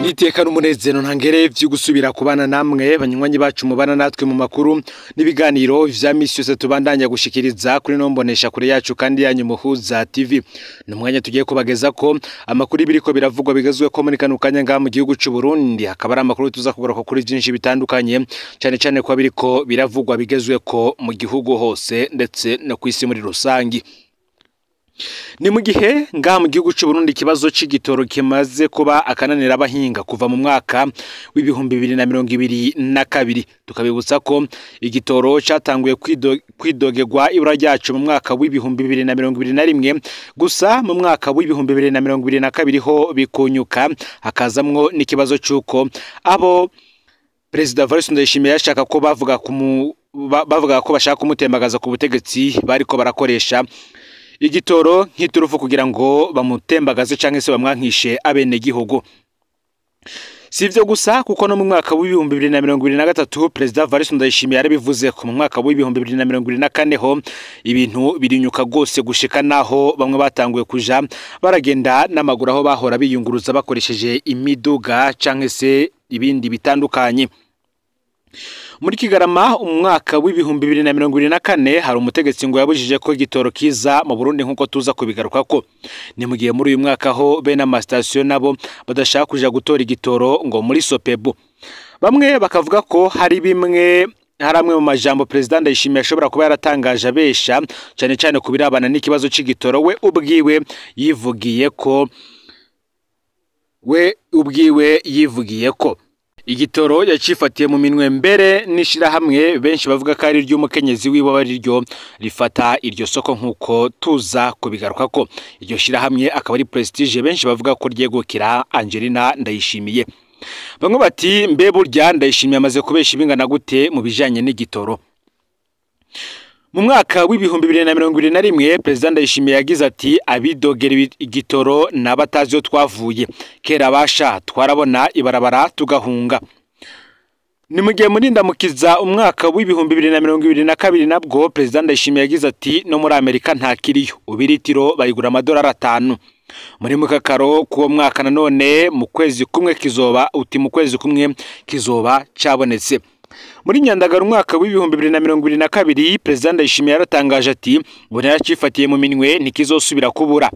Niteka n'umunezero ntangere vyo gusubira kubana namwe banywanyi bacu mubana natwe mu makuru n'ibiganiro vya misi yose tubandanya gushikiriza kuri nombonesha kure yacu kandi yanyu Muhuza TV. Numwanya tugiye kubageza ko amakuru ibiriko biravugwa bigezwe ko muri kanukanya nga mu gihugu c'u Burundi akaba ari amakuru tuza kugaruka kuri byinshi bitandukanye cyane ko biriko biravugwa bigezwe ko mu gihugu hose ndetse no kwisi muri rusangi. Ni mu gihe nga mu gihugu c'u Burundi kibazo c'igitoro kimaze kuba akananira abahinga kuva mu mwaka w'ibihumbi 2022 tukabibutsa ko igitoro catanguye kwidogerwa ibura ryacu mu mwaka w'ibihumbi 2021 gusa mu mwaka w'ibihumbi 2022 ho bikunyuka hakazamwo n'ikibazo c'uko abo President Evariste Ndayishimiye yashaka ko bavuga ko bashaka kumutembagaza ku butegetsi bariko barakoresha igitoro nk'iturufu kugira ngo bamutembagaze canke se bamwankishe abene gihugu. Sivyo gusa kuko no mu mwaka w'ibihumbi 2023 President Evariste Ndayishimiye yarabivuze ko mu mwaka w'ibihumbi 2024 ho ibintu birinyuka gose gushika naho bamwe batanguye kuja baragenda n'amaguru aho bahora biyunguruza bakoresheje imiduga canke se ibindi bitandukanye. Muri Kigarama umwaka w'ibihumbi 2024 hari umutegetsi ngo yabujije ko igitoro kiza mu Burundi nkuko tuza kubigaruka ko ni mu gihe muri uyu mwaka ho bene amastation nabo badashaka kuja gutora igitoro ngo muri Sopebu. Bamwe bakavuga ko hari amwe mu majambo President Ndayishimiye ashobora kuba yaratangaje abesha cyane kubirabana n'ikibazo c'igitoro we ubwiwe yivugiye ko igitoro yacifatiye mu minwe mbere nishira hamwe benshi bavuga ko ari ry'umukenyezi wiwe bari ryo rifata iryo soko nkuko tuza kubigaruka ko iryo shira hamwe akaba ari Prestige benshi bavuga ko ryegukira Angelina Ndayishimiye. Bamwe bati mbe burya Ndayishimiye amaze kubesha ibingana gute mu bijanye n'igitoro. Mu mwaka w'ibihumbi 2021 President Ndayishimiye yagize ati abidogera igitoro n'abatazi yo twavuye kera basha twarabona ibarabara tugahunga. Ni mu gihe muri ndamukiza umwaka w'ibihumbi 2022 nabwo President Ndayishimiye yagize ati no muri Amerika nta kiriyo ubiritiro bayigura amadolari 5. Muri mukakaro kuwo mwaka nanone mu kwezi kumwe kizoba cabonetse. Muri Nyandagara umwaka w'ibihumbi 2022 President Ndayishimiye yaratangaje ati ubona yacifatiye mu minwe nikizosubira kubura.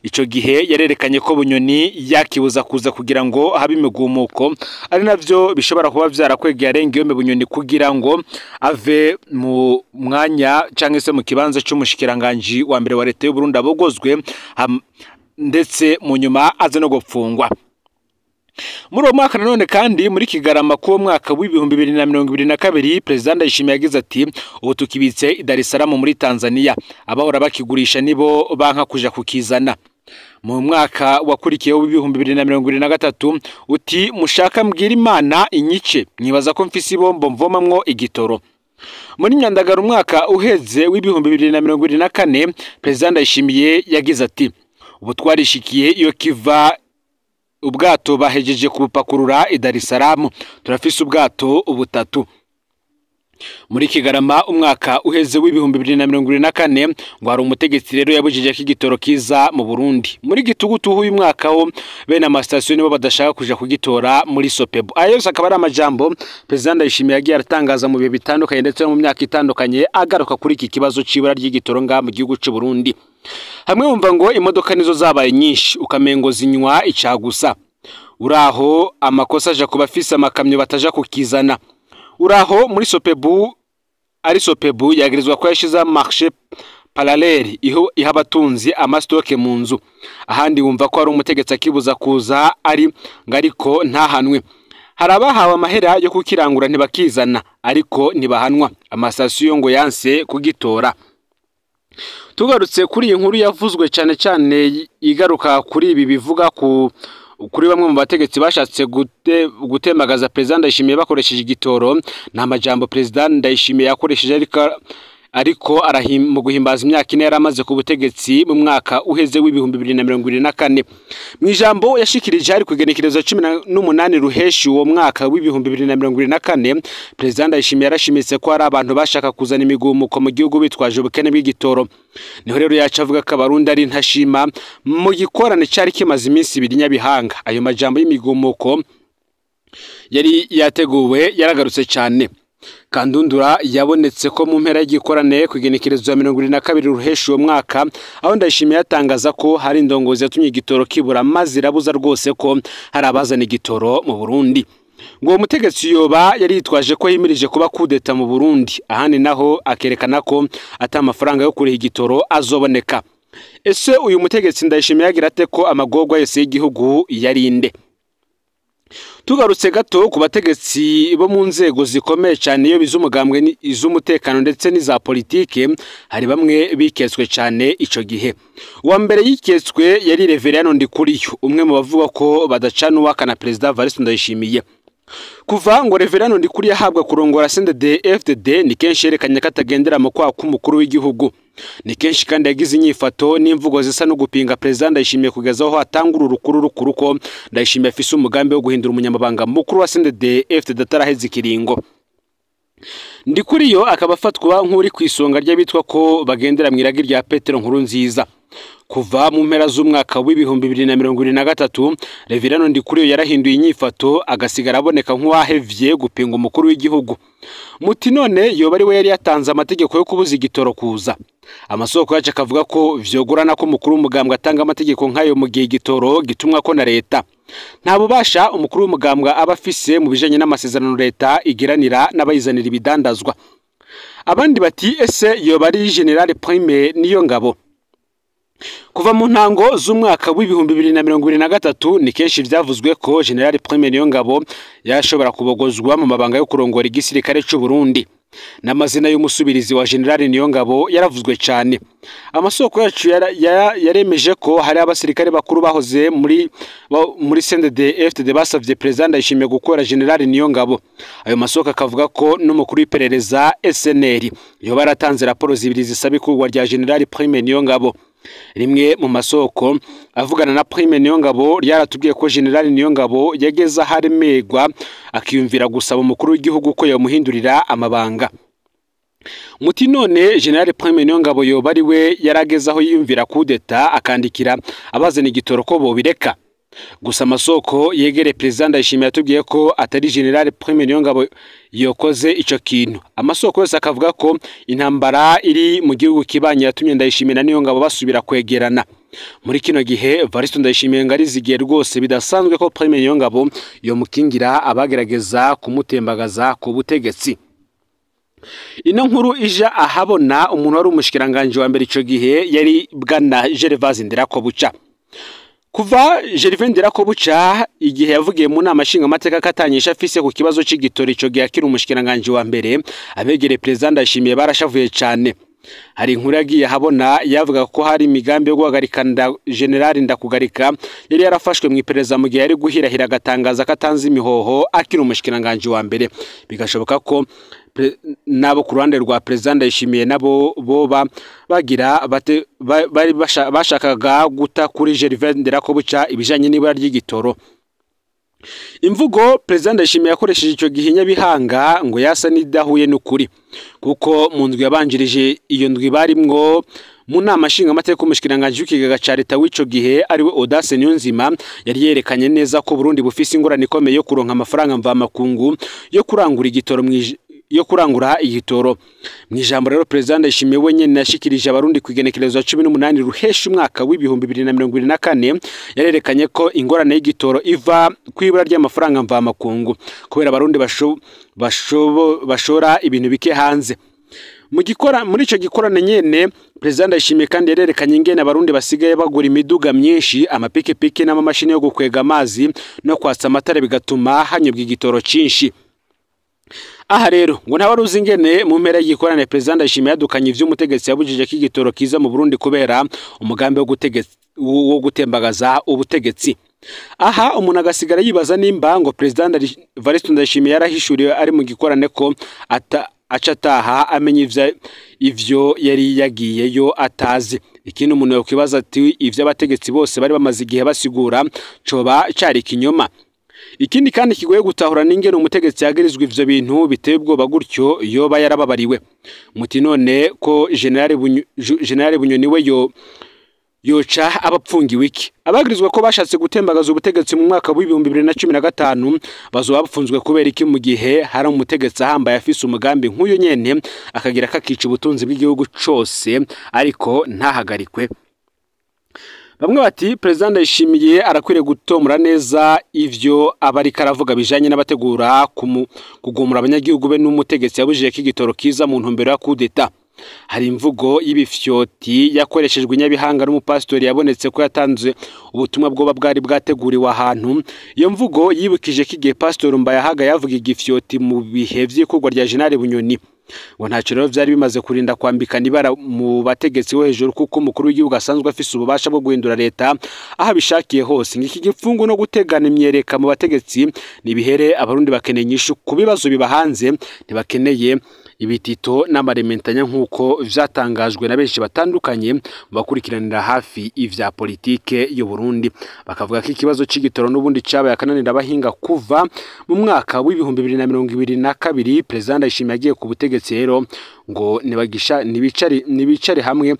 Ico gihe yarerekanye ko Bunyoni yakibuza kuza kugira ngo habe imigumuko ari navyo bishobora kuba vyarakwegeye arengeyo Bunyoni kugira ngo ave mu mwanya canke se mu kibanza c'umushikiranganje wa mbere wa leta y'u Burundi abogozwe ndetse mu nyuma aze no gupfungwa. Muri uwo mwaka nanone kandi muri Kigarama ku mwaka w'ibihumbi 2022 President Ndayishimiye yagize ati ubu tukibitse i Dar es Salaam muri Tanzania abahora bakigurisha nibo banka kuja kukizana. Mu mwaka wakurikiyeho w'ibihumbi 2023 uti mushaka mbwira Imana inyice mwibaza ko mfise ibombo mvomamwo igitoro. Muri Nyandagara umwaka uheze w'ibihumbi 2024 President Ndayishimiye yagize ati ubu twarishikiye iyo kiva ubwato bahejeje kubupakurura i Dar es Salaam turafise ubwato ubutatu. Muri Kigarama umwaka uheze w'ibihumbi 2024 ngo hari umutegetsi rero yabujije ko igitoro kiza mu Burundi. Muri Gitugutu uyu mwaka ho bene amastation nibo badashaka kuja kugitora muri Sopebu. Ayo akaba ari amajambo President Ndayishimiye yagiye aratangaza mu bihe bitandukanye ndetse no mu myaka itandukanye agaruka kuri iki kibazo c'ibura ry'igitoro nga mu gihugu c'u Burundi. Hamwe wumva ngo imodoka nizo zabaye nyinshi ukamengo zinywa icagusa. Uraho amakosa aja kubafisa amakamyo bataja kukizana. Uraho muri Sopebu ari Sopebu yagirizwa ko yashiza marché parallèle iho ihabatunzi amastoke mu nzu. Ahandi wumva ko ari umutegetsi akibuza kuza ari ngariko ntahanwe. Harabahawe amahera yo kukirangura ntibakizana ariko nibahanwa amasasiyo ngo yanse kugitora. Tugarutse kuri iyi nkuru yavuzwe cyane igaruka kuri ibi bivuga kuri bamwe mu bategetsi bashatse gutembagaza President Ndayishimiye bakoresheje igitoro nta majambo President Ndayishimiye yakoresheje ariko mu guhimbaza imyaka ine yaramaze ku butegetsi mu mwaka uheze w'ibihumbi 2024. Mu ijambo yashikirije ari kugenekereza 18 ruheshi uwo mwaka w'ibihumbi 2024 President Ndayishimiye yarashimitse ko hari abantu bashaka kuzana imigumuko mu gihugu bitwaje ubukene bw'igitoro. Niho rero yaca avuga ko abarundi ari ntashima mu gikorane cyari kimaze iminsi 2 Nyabihanga. Ayo majambo y'imigumuko yari yateguwe yaragarutse cyane. Kandundura yabonetse ko mu mpera y'igikorane ku igenekerezo ya 2022 ruheshi uwo mwaka, aho Ndayishimiye yatangaza ko hari indongozi yatumye igitoro kibura maze irabuza rwose ko hari abazana igitoro mu Burundi. Ngo uwo mutegetsi yoba yari yitwaje ko yimirije kuba kudeta mu Burundi, ahandi naho akerekana ko ata amafaranga yo kuriha igitoro azoboneka. Ese uyu mutegetsi Ndayishimiye yagira ate ko amagorwa yose y'igihugu yarinde? Tugarutse gato ku bategetsi bo mu nzego zikomeye cyane iyo bizumugambwe izumutekano ndetse n'iza politike, hari bamwe biketswe cyane ico gihe. Uwa mbere yiketswe yari Reverien Ndikuriyo, umwe mu bavuga ko badacana uwakana President Evariste Ndayishimiye. Kuva ngo Reverien Ndikuriyo ahabwa kurongora CNDD-FDD ni kenshi yerekanye ko atagendera mu kwa k'umukuru w'igihugu. Ni kenshi kandi yagize inyifato n'imvugo zisa no gupinga President Ndayishimiye kugeza aho atangura urukuru ko Ndayishimiye afise umugambi wo guhindura umunyamabanga mukuru wa CNDD-FDD ataraheze ikiringo. Ndikuriyo akaba afatwa nk'uri kwisonga ry'abitwa ko bagendera mu iragi rya Petero Nkurunziza. Kuva mu mpera z'umwaka w'ibihumbi 2023, Reverien Ndikuriyo yarahinduye inyifato agasigara aboneka nk'uwahevye gupinga umukuru w'igihugu. Muti none yoba ari we yari yatanze amategeko yo kubuza igitoro kuza. Amasoko yacu akavuga ko vyogorana ko umukuru w'umugambwe atanga amategeko nk'ayo mu gihe igitoro gitumwa ko na leta. Nta bubasha umukuru w'umugambwe aba afise mu bijanye n'amasezerano leta igiranira n'abayizanira ibidandazwa. Abandi bati ese yoba ari General Prime Niyongabo. Kuva mu ntango z'umwaka w'ibihumbi 2023 ni kenshi vyavuzwe ko General Prime Niyongabo yashobora kubogozwa mu mabanga yo kurongora igisirikare cy'u Burundi. N'amazina y'umusubirizi wa General Niyongabo yaravuzwe cyane. Amasoko yacu yaremeje ko hari abasirikare bakuru bahoze muri CNDD-FDD basavye President Ndayishimiye gukora General Niyongabo. Ayo masoko akavuga ko n'umukuru w'iperereza SNL yoba yaratanze raporo zibiri zisaba ikurwa rya General Prime Niyongabo. Rimwe mu masoko avugana na Prime Niyongabo ryaratubwiye ko General Niyongabo yageza haremegwa akiyumvira gusaba umukuru w'igihugu ko yamuhindurira amabanga. Muti none General Prime Niyongabo yoba ari we yaragezaho yiyumvira kudeta akandikira abazana igitoro ko bobireka. Gusa amasoko yegere President Ndayishimiye yatubwiye ko atari General Prime Niyongabo yokoze ico kintu. Amasoko yose akavuga ko intambara iri mu gihugu kibanye yatumye Ndayishimiye na Niyongabo basubira kwegerana. Muri kino gihe Evariste Ndayishimiye ngarizigiye rwose bidasanzwe ko Prime Niyongabo yomukingira abagerageza kumutembagaza ku butegetsi. Ino nkuru ija ahabona umuntu wari umushikiranganje wa mbere ico gihe yari Bwana Gervais Ndirakobuca. Kuva Gervais Ndirakobuca igihe yavugiye mu nama nshinga amateka katanyisha afise ku kibazo c'igitoro ico gihe akiri umushikiranganje wa mbere, abegere President Ndayishimiye barashavuye cyane. Hari inkuru yagiye habona yavuga ko hari imigambi yo guhagarika General Ndakugarika yari yarafashwe mu iperereza mu gihe yari guhirahira agatangaza katanze imihoho akiri umushikiranganje wa mbere. Bigashoboka ko nabo ku ruhande rwa President Ndayishimiye nabo boba bagira bari bashakaga guta kuri Gervais Ndirakobuca ibijanye n'ibara ry'igitoro. Imvugo President Ndayishimiye yakoresheje ico gihinya bihanga ngo yasa nidahuye n'ukuri, kuko mu ndwi yabanjirije iyo ndwi barimwo mu nama nshinga amateka umushikiranganje w'ikigaga ca leta w'ico gihe ariwe Audace Niyonzima yari yerekanye neza ko Burundi bufise ingorane ikomeye yo kuronka amafaranga mva makungu yo kurangura igitoro igitoro. Mwijambo rero President Ndayishimiye wenyene yashikirije abarundi ku igenekerezo 18 ruheshi umwaka w'ibihumbi 2024 yarerekanye ko ingorane y'igitoro iva kwibura ry'amafaranga mva makungu kubera abarundi bashora ibintu bike hanze. Muri ico gikorane nyene President Ndayishimiye kandi yarerekanye ingene abarundi basigaye bagura imiduga myinshi, amapikipiki n'amamashini yo gukwega amazi no kwatsa amatara bigatuma hanyobwa igitoro cinshi. Aha rero ngo nta waruzi ingene mu mpera y'igikorane President Ndayishimiye yadukanye ivy'umutegetsi yabujije ko igitoro kiza mu Burundi kubera umugambi wo gutembagaza ubutegetsi. Aha umuntu agasigara yibaza nimba ngo President Evariste Ndayishimiye yarahishuriwe ari mu gikorane ko acataha amenye ivyo yari yagiyeyo atazi. Ikindi umuntu yakwibaza ati ivyo abategetsi bose bari bamaze igihe basigura coba cari kinyoma. Ikindi kandi kigoye gutahura n'ingene umutegetsi yagirizwe ivyo bintu biteye ubwoba gutyo yoba yarababariwe. Muti none ko General Bunyoni we yoca abapfungiwe iki? Abagirizwa ko bashatse gutembagaza ubutegetsi mu mwaka wa 2015 bazoba bapfunzwe kubera iki mu gihe hari umutegetsi ahambaye afise umugambi nk'uyo nyene akagira kakica ubutunzi bw'igihugu cose ariko ntahagarikwe? Bamwe bati President Ndayishimiye arakwiriye gutomora neza ivyo abari karavuga bijanye n'abategura kugumura abanyagihugu be n'umutegetsi yabujije ko igitoro kiza mu ntumbero ya kudeta. Hari imvugo y'ibifyoti yakoreshejwe Nyabihanga n'umupastori yabonetse ko yatanze ubutumwa bwoba bwari bwateguriwe ahantu. Iyo mvugo yibukije ko igihe Pastor Mbayahaga yavuga igifyoti mu bihe vy'ikorwa rya General Bunyoni ngo ntaco rero vyari bimaze kurinda kwambikana ibara mu bategetsi bo hejuru kuko umukuru w'igihugu asanzwe afise ububasha bwo guhindura leta aho bishakiye hose. Ngiki gipfungu no gutegana imyereka mu bategetsi nibihere abarundi bakeneye inyishu ku bibazo bibahanze, ntibakeneye ibitito n'amarementanya nk'uko vyatangajwe na benshi batandukanye bakurikiranira hafi ivya politike y'u Burundi. Bakavuga ko ikibazo c'igitoro n'ubundi cabaye akananira abahinga kuva mu mwaka wa 2022. President Ndayishimiye yagiye ku butegetsi rero ngo nibicare hamwe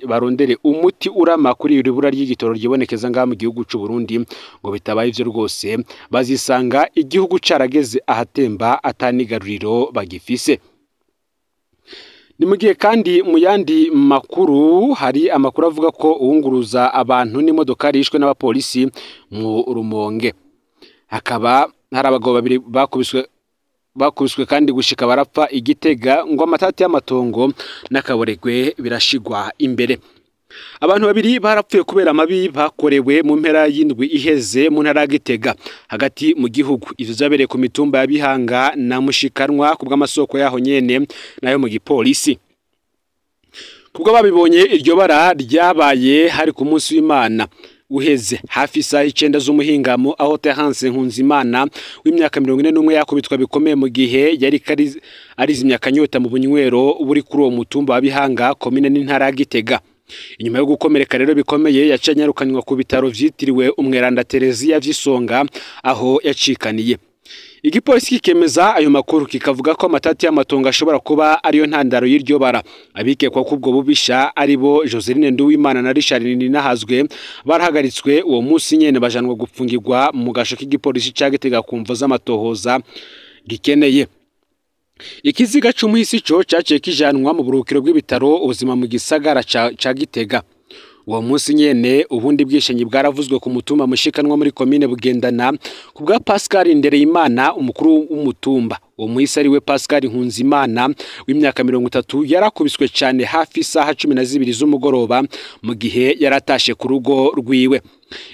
barondere umuti urama kuri iribura ry'igitoro ryibonekeza ngaha mu gihugu c'u Burundi. Ngo bitabaye ivyo rwose bazisanga igihugu carageze ahatemba atanigaruriro bagifise. Ni mugihe kandi mu yandi makuru hari amakuru avuga ko uwunguruza abantu n'imodoka yishwe n'abapolisi mu Rumonge. Hakaba hari abagabo babiri bakubiswe kandi gushika barapfa Igitega ngo amatati y'amatongo n'akaboregwe birashigwa imbere. Abantu babiri barapfuye kubera amabi bakorewe mu mpera y'indwi iheze mu ntara ya Gitega hagati mu gihugu. Ivyo zabereye ku mitumba ya Bihanga na Mushikanwa kubw'amasoko yaho nyene nayo mu gipolisi. Kubwo babibonye iryo bara ryabaye hari ku munsi w'Imana uheze hafi saa 9 z'umuhingamo aho Terence Nkunzimana w'imyaka 41 yakubitwa bikomeye mu gihe yari arizimya kanyota mu bunywero buri kuri uwo mutumba wa Bihanga komine n'intara ya Gitega. Inyuma yo gukomereka rero bikomeye yacanyarukanywa ku bitaro vyitiriwe Umweranda Terezia vy'Isonga aho yacikaniye. Igipolisi kikemeza ayo makuru kikavuga ko amatati y'amatongo ashobora kuba ariyo ntandaro y'iryo bara. Abikekwa kubwo bubisha aribo Joseline Nduwimana na Richard Ninahazwe barahagaritswe uwo munsi nyene bajanwa gupfungirwa mu gasho k'igipolisi ca Gitega kumvo z'amatohoza gikeneye. Ikiziga c'umuhisi co caciye kijanwa mu burukiro bw'ibitaro ubuzima mu gisagara ca Gitega. Uwo munsi nyene ubundi bwishenyi bwaravuzwe ku mutumba Mushikanwa muri komine Bugendana kubwa Pascal Ndereyimana umukuru w'umutumba. Uwo muhisi ari we Pascal Nkunzimana w'imyaka 30 yarakubiswe cyane hafi saha 12 z'umugoroba mu gihe yaratashe ku rugo rwiwe.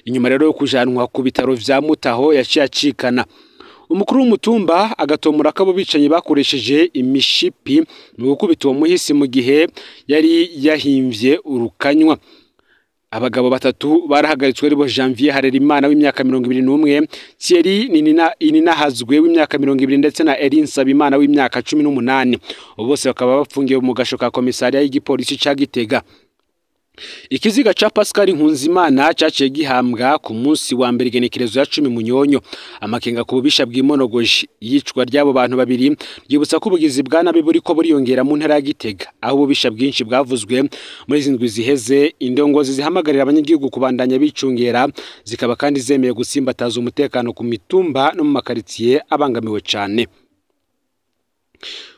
Inyuma rero yo kujanwa ku bitaro vya Mutaho yaciye acikana. Umukuru w'umutumba agatomura kabo bicanyi bakoresheje imishipi mu gukubita uwo muhisi mu gihe yari yahimvye urukanywa. Abagabo batatu barahagaritswe ribo Janvier Harerimana w'imyaka 21, Thierry Ninahazwe w'imyaka 20 ndetse na Erin Sabimana w'imyaka 18. Bose bakaba bafungiye mu gasho ka komisariya y'igipolisi ca Gitega. Ikiziga cha Pascal Nkunzimana caciye gihambwa ku munsi wa mbere genekerezo ya 10 Munyonyo. Amakenga ku bubisha bw'imonogoji yicwa ryabo bantu babiri ryibutsa ko ubugizi bwa nabi buriko buriyongera mu ntara ya Gitega aho ububisha bwinshi bwavuzwe muri zindwi ziheze. Indongozi zihamagarira abanyagihugu kubandanya bicungera zikaba kandi zemeye gusimbataza umutekano ku mitumba no mu makaritsiye abangamiwe cyane.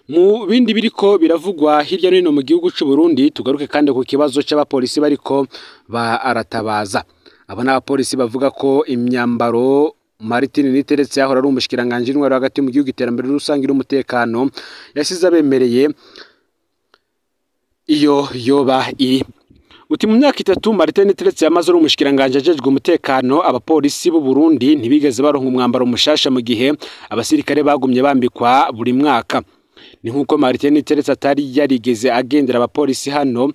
Mu bindi biriko biravugwa hirya no hino mu gihugu c'u Burundi tugaruke kandi ku kibazo c'abapolisi bariko aratabaza. Aba n'abapolisi bavuga ko imyambaro Martin Niteretse yahora ari umushikiranganje intwaro hagati mu gihugu iterambere rusangira umutekano yasize abemereye iyo yoba iri. Uti mu myaka 3 Martin Niteretse yamaze ari umushikiranganje ajejwe umutekano abapolisi b'u Burundi ntibigeze baronka umwambaro mushasha mu gihe abasirikare bagumye bambikwa buri mwaka. Ni nkuko Martin Niteretse atari yarigeze agendera abapolisi hano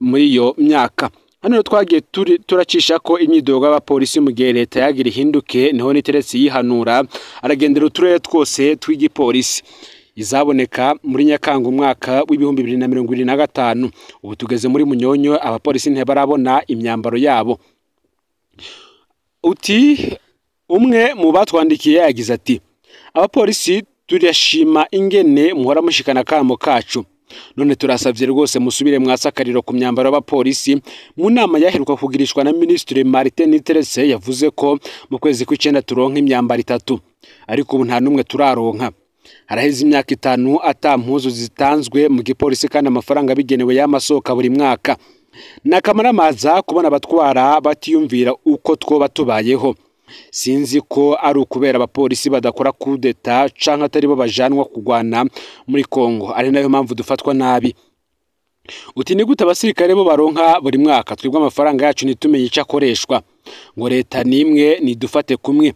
muri iyo myaka. Hano twagiye turacisha ko imyidogo y'abapolisi mu gihe leta yagira ihinduke niho Niteretse yihanura aragendera uturere twose tw'igipolisi. Izaboneka muri Nyakanga umwaka w'2025. Ubu tugeze muri Munyonyo abapolisi ntibarabona imyambaro yabo. Uti umwe mu batwandikiye yagize ati abapolisi turashima ingene muhora mushikana kamo kacu none turasavye rwose musubire mwasakariro ku myambaro y'abapolisi. Mu nama yaheruka kugirishwa na Ministre Martin Niteretse yavuze ko mu kwezi kw'icenda turonka imyambaro 3 ariko ubu nta numwe turaronka. Haraheze imyaka 5 ata mpuzu zitanzwe mu gipolisi kandi amafaranga bigenewe y'amasoka buri mwaka. Nakamaramaza kubona abatwara batiyumvira uko twoba tubayeho. Sinzi ko ari ukubera abapolisi badakora kudeta canke atari bo bajanwa kugwana muri Kongo, ari nayo mpamvu dufatwa nabi. Uti ni gute abasirikare bo baronka buri mwaka twebwe amafaranga yacu nitumenye ico akoreshwa, ngo leta nimwe nidufate kumwe.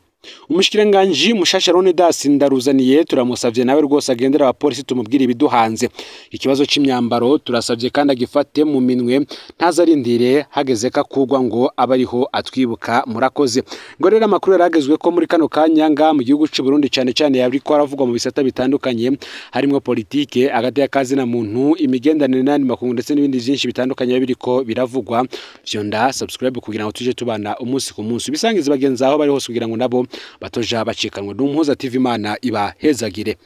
Umushikiranganje Mushasha Leonidas Ndaruzaniye turamusavye nawe rwose agendera abapolisi tumubwira ibiduhanze. Ikibazo c'imyambaro turasavye kandi agifate mu minwe ntazarindire hageze ka kugwa ngo abariho atwibuka. Murakoze. Ngo rero amakuru yaragezwe ko muri kano kanyanga mu gihugu c'u Burundi cyane cyane yariko aravugwa mu bisata bitandukanye harimo politike, agati y'akazi na muntu, imigendanire n'andi makungu ndetse n'ibindi byinshi bitandukanye biriko biravugwa. Vyonda subscribe kugira ngo tuje tubana umunsi ku munsi. Bisangize bagenzi aho bari hose kugira ngo nabo batoja bacikanwe. N'umuhuza TV Imana iba hezagire.